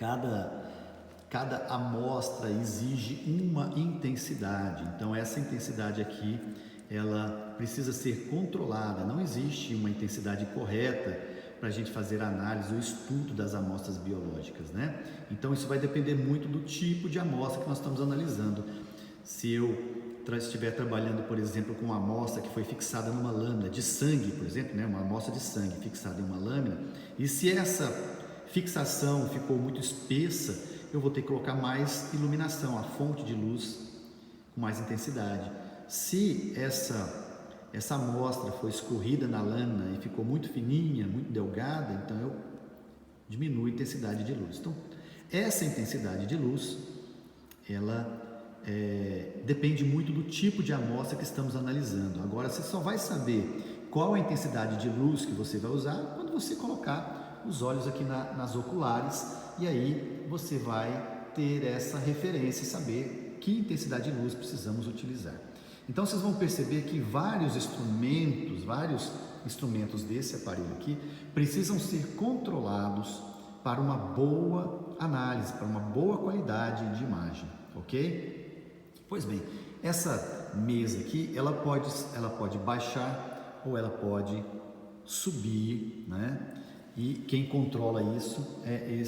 Cada, cada amostra exige uma intensidade, então essa intensidade aqui, ela precisa ser controlada, não existe uma intensidade correta para a gente fazer a análise ou estudo das amostras biológicas, né? Então isso vai depender muito do tipo de amostra que nós estamos analisando. Se eu estiver trabalhando, por exemplo, com uma amostra que foi fixada numa lâmina de sangue, por exemplo, né? Uma amostra de sangue fixada em uma lâmina, e se essa fixação ficou muito espessa, eu vou ter que colocar mais iluminação, a fonte de luz com mais intensidade. Se essa amostra foi escorrida na lâmina e ficou muito fininha, muito delgada, então eu diminuo a intensidade de luz. Então, essa intensidade de luz, ela depende muito do tipo de amostra que estamos analisando. Agora, você só vai saber qual a intensidade de luz que você vai usar quando você colocar os olhos aqui nas oculares, e aí você vai ter essa referência e saber que intensidade de luz precisamos utilizar. Então vocês vão perceber que vários instrumentos desse aparelho aqui precisam ser controlados para uma boa análise, para uma boa qualidade de imagem, ok? Pois bem, essa mesa aqui, ela pode baixar ou ela pode subir, né? E quem controla isso é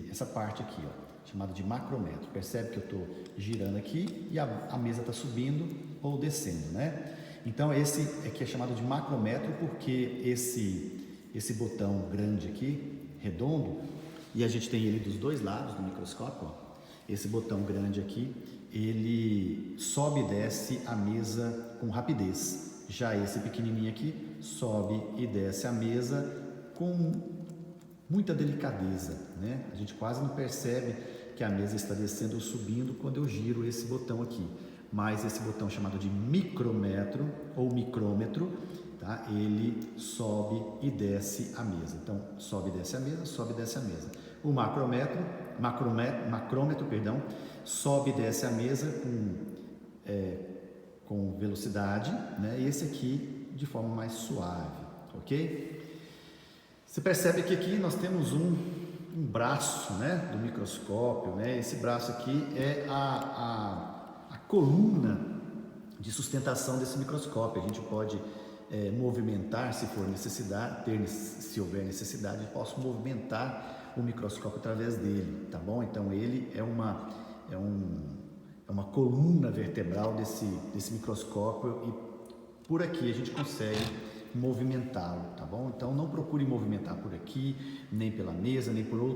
essa parte aqui, ó, chamada de macrômetro. Percebe que eu estou girando aqui e a mesa está subindo ou descendo, né? Então esse aqui é chamado de macrômetro porque esse botão grande aqui, redondo, e a gente tem ele dos dois lados do microscópio, ó. Esse botão grande aqui, ele sobe e desce a mesa com rapidez. Já esse pequenininho aqui sobe e desce a mesa com muita delicadeza, né? A gente quase não percebe que a mesa está descendo ou subindo quando eu giro esse botão aqui. Mas esse botão chamado de micrômetro ou micrômetro, tá? Ele sobe e desce a mesa. Então, sobe e desce a mesa, sobe e desce a mesa. O macrômetro, perdão, sobe e desce a mesa com velocidade, né? E esse aqui de forma mais suave, ok? Você percebe que aqui nós temos um braço, né, do microscópio, né? Esse braço aqui é a coluna de sustentação desse microscópio. A gente pode movimentar se for necessidade, se houver necessidade, posso movimentar o microscópio através dele, tá bom? Então ele é uma coluna vertebral desse microscópio e por aqui a gente consegue movimentá-lo, tá bom? Então não procure movimentar por aqui, nem pela mesa, nem por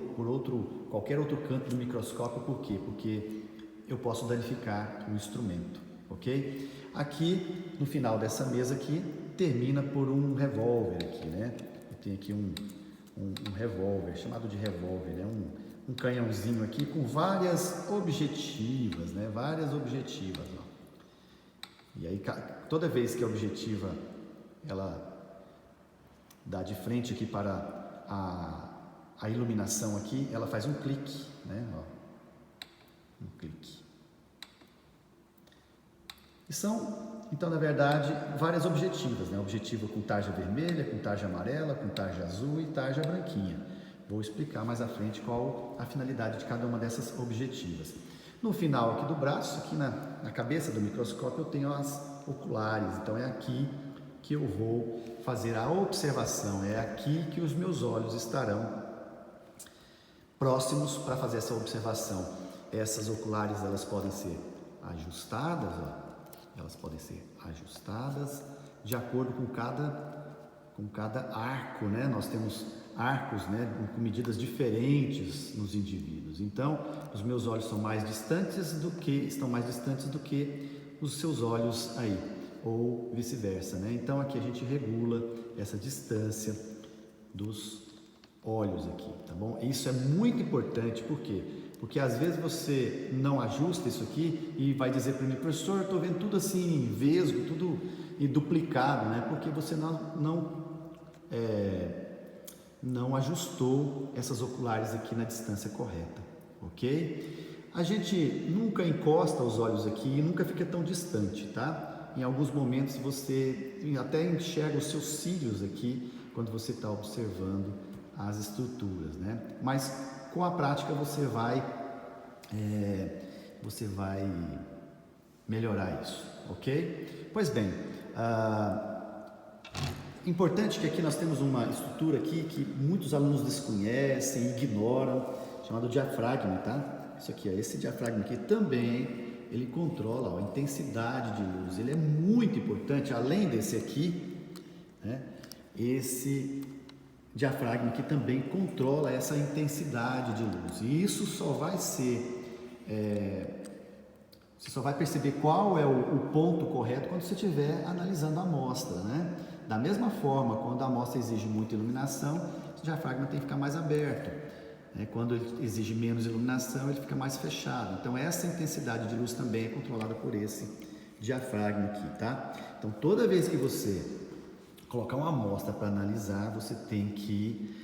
qualquer outro canto do microscópio. Por quê? Porque eu posso danificar o instrumento, ok? Aqui no final dessa mesa aqui termina por um revólver aqui, né? Eu tenho aqui um revólver, chamado de revólver, né? Um canhãozinho aqui com várias objetivas, né? Várias objetivas, ó. E aí toda vez que a objetiva ela dá de frente aqui para a iluminação aqui, ela faz um clique, né? Ó, um clique. E são, então, na verdade, várias objetivas, né? Objetiva com tarja vermelha, com tarja amarela, com tarja azul e tarja branquinha. Vou explicar mais à frente qual a finalidade de cada uma dessas objetivas. No final aqui do braço, aqui na cabeça do microscópio, eu tenho as oculares. Então é aqui que eu vou fazer a observação, é aqui que os meus olhos estarão próximos para fazer essa observação. Essas oculares, elas podem ser ajustadas, ó. Elas podem ser ajustadas de acordo com cada arco, né? Nós temos arcos, né, com medidas diferentes nos indivíduos. Então, os meus olhos estão mais distantes do que os seus olhos aí, ou vice-versa, né? Então, aqui a gente regula essa distância dos olhos aqui, tá bom? Isso é muito importante, por quê? Porque às vezes você não ajusta isso aqui e vai dizer para mim, professor, eu estou vendo tudo assim, vesgo, tudo e duplicado, né? Porque você não ajustou essas oculares aqui na distância correta, ok? A gente nunca encosta os olhos aqui e nunca fica tão distante, tá? Em alguns momentos você até enxerga os seus cílios aqui quando você está observando as estruturas, né? Mas com a prática você vai melhorar isso, ok? Pois bem, importante que aqui nós temos uma estrutura aqui que muitos alunos desconhecem, ignoram, chamado diafragma, tá? Isso aqui, ó, esse diafragma aqui também ele controla, ó, a intensidade de luz. Ele é muito importante, além desse aqui, né? Esse diafragma aqui também controla essa intensidade de luz. E isso só vai ser você só vai perceber qual é o ponto correto quando você estiver analisando a amostra, né? Da mesma forma, quando a amostra exige muita iluminação, o diafragma tem que ficar mais aberto. Quando ele exige menos iluminação, ele fica mais fechado. Então, essa intensidade de luz também é controlada por esse diafragma aqui, tá? Então, toda vez que você colocar uma amostra para analisar, você tem que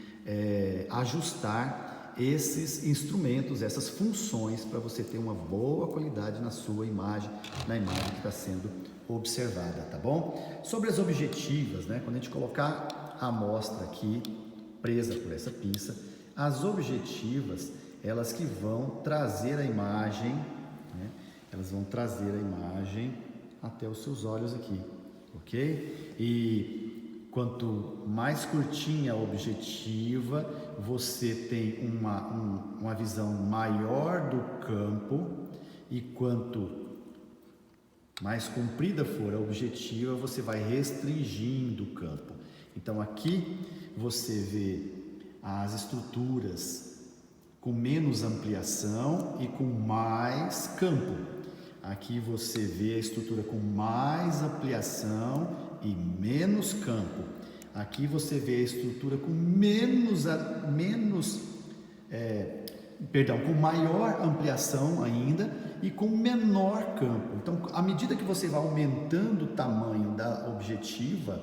ajustar esses instrumentos, essas funções, para você ter uma boa qualidade na sua imagem, na imagem que está sendo observada, tá bom? Sobre as objetivas, né? Quando a gente colocar a amostra aqui, presa por essa pinça, as objetivas, elas que vão trazer a imagem, né? Elas vão trazer a imagem até os seus olhos aqui, ok? E quanto mais curtinha a objetiva, você tem uma visão maior do campo, e quanto mais comprida for a objetiva, você vai restringindo o campo. Então aqui você vê as estruturas com menos ampliação e com mais campo. Aqui você vê a estrutura com mais ampliação e menos campo. Aqui você vê a estrutura com com maior ampliação ainda e com menor campo. Então, à medida que você vai aumentando o tamanho da objetiva,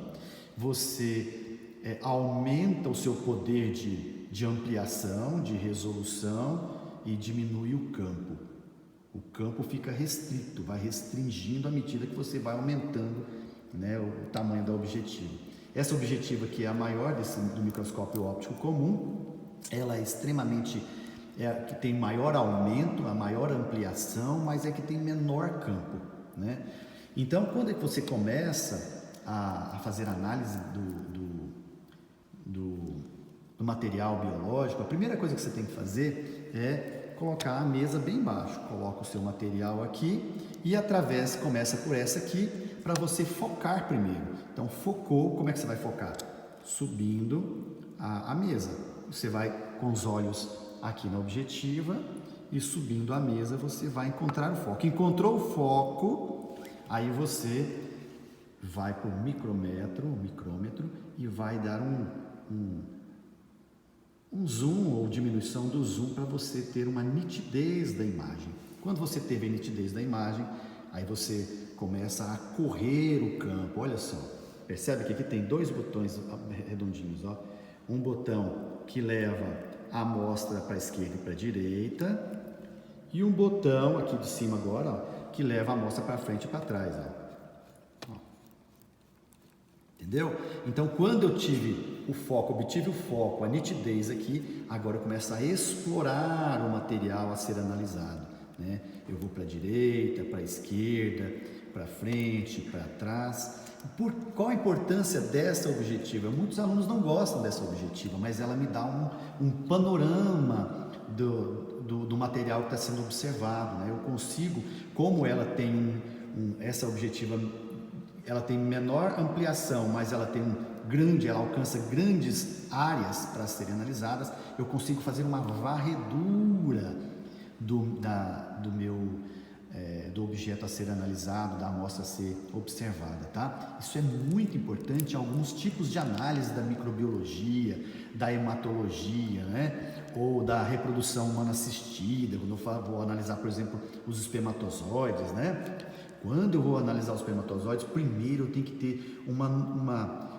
você aumenta o seu poder de ampliação, de resolução, e diminui o campo. O campo fica restrito, vai restringindo à medida que você vai aumentando, né, o tamanho da objetiva. Essa objetiva que é a maior do microscópio óptico comum, ela é extremamente, que tem maior aumento, a maior ampliação, mas é que tem menor campo, né? Então, quando é que você começa a fazer análise do material biológico, a primeira coisa que você tem que fazer é colocar a mesa bem embaixo. Coloca o seu material aqui e começa por essa aqui, para você focar primeiro. Então, focou, como é que você vai focar? Subindo a mesa. Você vai com os olhos aqui na objetiva e subindo a mesa você vai encontrar o foco. Encontrou o foco, aí você vai para o micrômetro, e vai dar um zoom ou diminuição do zoom para você ter uma nitidez da imagem. Quando você teve a nitidez da imagem, aí você começa a correr o campo. Olha só, percebe que aqui tem dois botões redondinhos, ó. Um botão que leva a amostra para a esquerda e para a direita, e um botão aqui de cima agora, ó, que leva a amostra para frente e para trás, ó. Entendeu? Então, quando eu tive o foco, obtive o foco, a nitidez aqui, agora eu começo a explorar o material a ser analisado, né? Eu vou para a direita, para a esquerda, para frente, para trás. Qual a importância dessa objetiva? Muitos alunos não gostam dessa objetiva, mas ela me dá um panorama do material que está sendo observado, né? Eu consigo, como ela tem essa objetiva, ela tem menor ampliação, mas ela tem ela alcança grandes áreas para serem analisadas, eu consigo fazer uma varredura do objeto a ser analisado, da amostra a ser observada, tá? Isso é muito importante em alguns tipos de análise da microbiologia, da hematologia, né? Ou da reprodução humana assistida, quando eu vou analisar, por exemplo, os espermatozoides, né? Quando eu vou analisar os espermatozoides, primeiro eu tenho que ter uma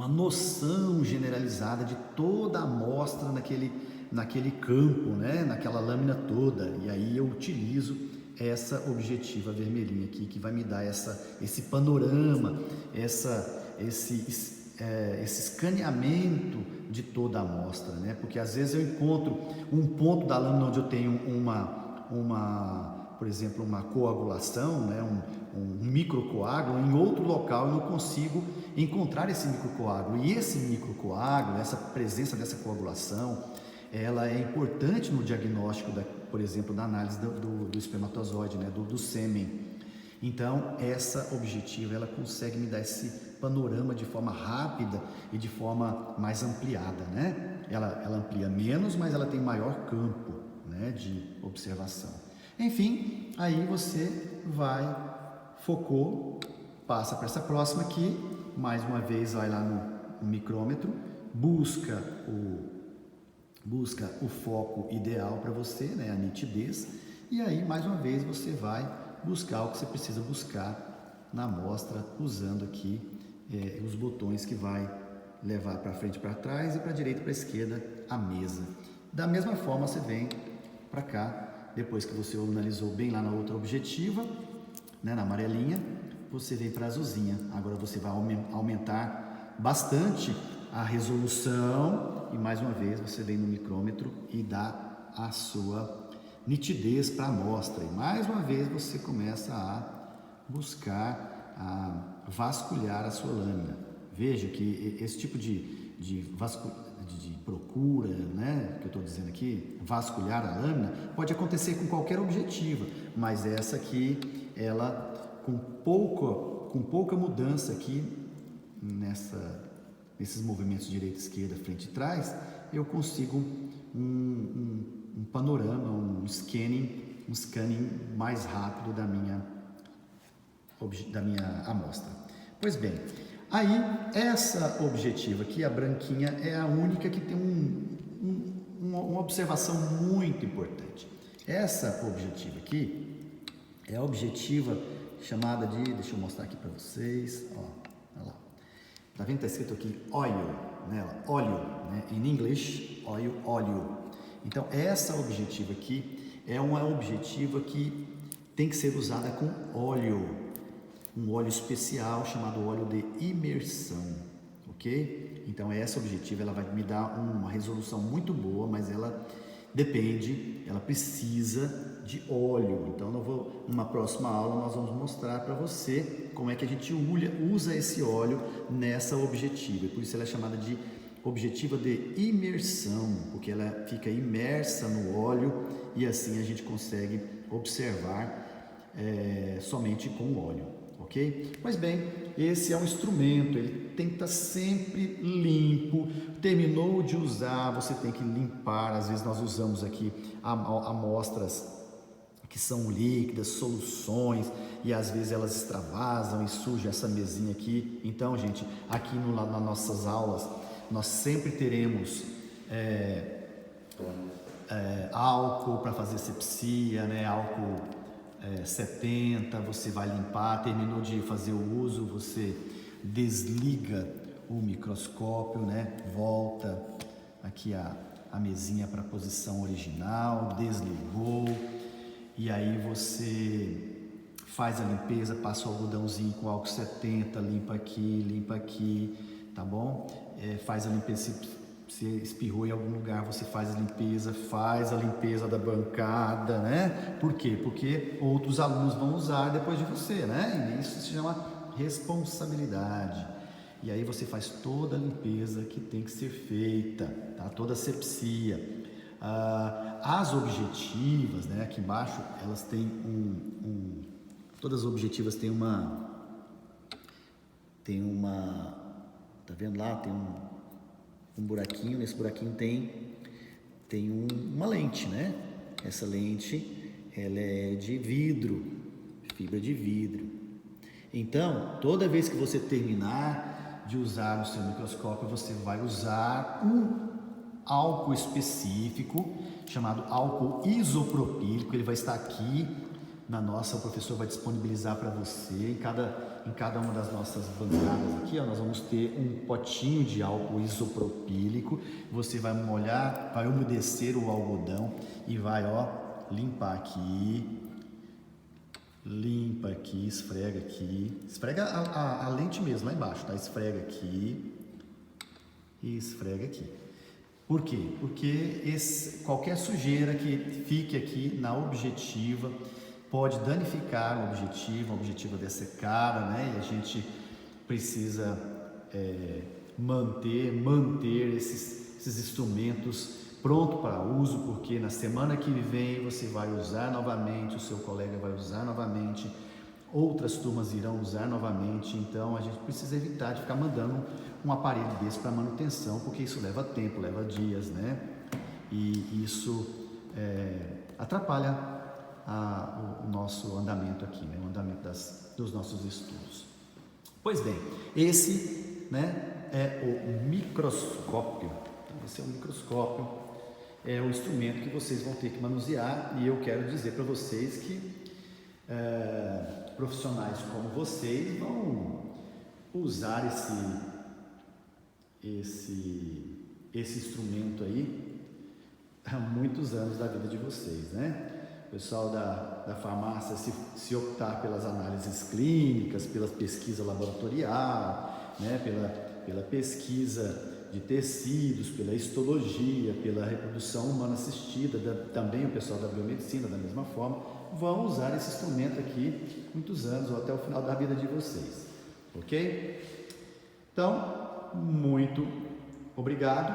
noção generalizada de toda a amostra naquele campo, né? Naquela lâmina toda, e aí eu utilizo essa objetiva vermelhinha aqui, que vai me dar esse panorama, esse escaneamento de toda a amostra, né? Porque às vezes eu encontro um ponto da lâmina onde eu tenho por exemplo, uma coagulação, né? um microcoágulo, em outro local eu não consigo encontrar esse microcoágulo. E esse microcoágulo, essa presença dessa coagulação, ela é importante no diagnóstico, por exemplo, da análise do espermatozoide, né? do sêmen. Então, essa objetiva, ela consegue me dar esse panorama de forma rápida e de forma mais ampliada, né? Ela amplia menos, mas ela tem maior campo, né, de observação. Enfim, aí você focou, passa para essa próxima aqui, mais uma vez vai lá no micrômetro, busca o foco ideal para você, né, a nitidez, e aí mais uma vez você vai buscar o que você precisa buscar na amostra, usando aqui os botões que vai levar para frente e para trás e para a direita e para a esquerda a mesa. Da mesma forma você vem para cá, depois que você analisou bem lá na outra objetiva, né, na amarelinha, você vem para a azulzinha. Agora você vai aumentar bastante a resolução e mais uma vez você vem no micrômetro e dá a sua nitidez para a amostra. E mais uma vez você começa a buscar, a vasculhar a sua lâmina. Veja que esse tipo de procura, né, que eu estou dizendo aqui, vasculhar a lâmina, pode acontecer com qualquer objetiva, mas essa aqui, ela com pouca mudança aqui nesses movimentos direita, esquerda, frente e trás, eu consigo um panorama, um scanning mais rápido da minha amostra. Pois bem, aí essa objetiva aqui, a branquinha, é a única que tem uma observação muito importante. Essa objetiva aqui é a objetiva chamada de, deixa eu mostrar aqui para vocês, ó, olha lá, tá vendo que está escrito aqui oil, nela, óleo, né? Em inglês, óleo. Então essa objetiva aqui é uma objetiva que tem que ser usada com óleo, um óleo especial chamado óleo de imersão, ok? Então essa objetiva, ela vai me dar uma resolução muito boa, mas ela precisa de óleo. Então numa próxima aula nós vamos mostrar para você como é que a gente usa esse óleo nessa objetiva. Por isso ela é chamada de objetiva de imersão, porque ela fica imersa no óleo e assim a gente consegue observar somente com óleo, ok? Pois bem, esse é um instrumento, ele tem que estar sempre limpo. Terminou de usar, você tem que limpar. Às vezes nós usamos aqui amostras que são líquidas, soluções, e às vezes elas extravasam e sujam essa mesinha aqui. Então, gente, aqui nas nossas aulas nós sempre teremos álcool para fazer asepsia, né? Álcool 70, você vai limpar. Terminou de fazer o uso, você desliga o microscópio, né? Volta aqui a mesinha para a posição original, desligou, e aí você faz a limpeza, passa o algodãozinho com álcool 70, limpa aqui, tá bom? Faz a limpeza, se espirrou em algum lugar, você faz a limpeza da bancada, né? Por quê? Porque outros alunos vão usar depois de você, né? E isso se chama responsabilidade. E aí você faz toda a limpeza que tem que ser feita, tá? Toda a asepsia. As objetivas, né? Aqui embaixo, elas têm todas as objetivas têm uma, tá vendo lá? Tem um buraquinho. Nesse buraquinho tem uma lente, né? Essa lente, ela é de vidro, fibra de vidro. Então, toda vez que você terminar de usar o seu microscópio, você vai usar um álcool específico chamado álcool isopropílico. Ele vai estar aqui o professor vai disponibilizar para você em cada uma das nossas bancadas aqui, ó, nós vamos ter um potinho de álcool isopropílico. Você vai molhar, vai umedecer o algodão e vai, ó, limpar aqui, limpa aqui, esfrega a lente mesmo lá embaixo, tá? Esfrega aqui, e esfrega aqui. Por quê? Porque qualquer sujeira que fique aqui na objetiva pode danificar a objetiva dessa cara, né? E a gente precisa manter esses instrumentos pronto para uso, porque na semana que vem você vai usar novamente, o seu colega vai usar novamente, outras turmas irão usar novamente, então a gente precisa evitar de ficar mandando um aparelho desse para manutenção, porque isso leva tempo, leva dias, né? E isso atrapalha o nosso andamento aqui, né? O andamento dos nossos estudos. Pois bem, esse, né, é o microscópio. Então, esse é o microscópio, é o instrumento que vocês vão ter que manusear, e eu quero dizer para vocês que profissionais como vocês vão usar esse instrumento aí há muitos anos da vida de vocês, né? O pessoal da farmácia, se optar pelas análises clínicas, pela pesquisa laboratorial, né? pela pesquisa de tecidos, pela histologia, pela reprodução humana assistida, também o pessoal da biomedicina, da mesma forma, vão usar esse instrumento aqui muitos anos ou até o final da vida de vocês, ok? Então, muito obrigado.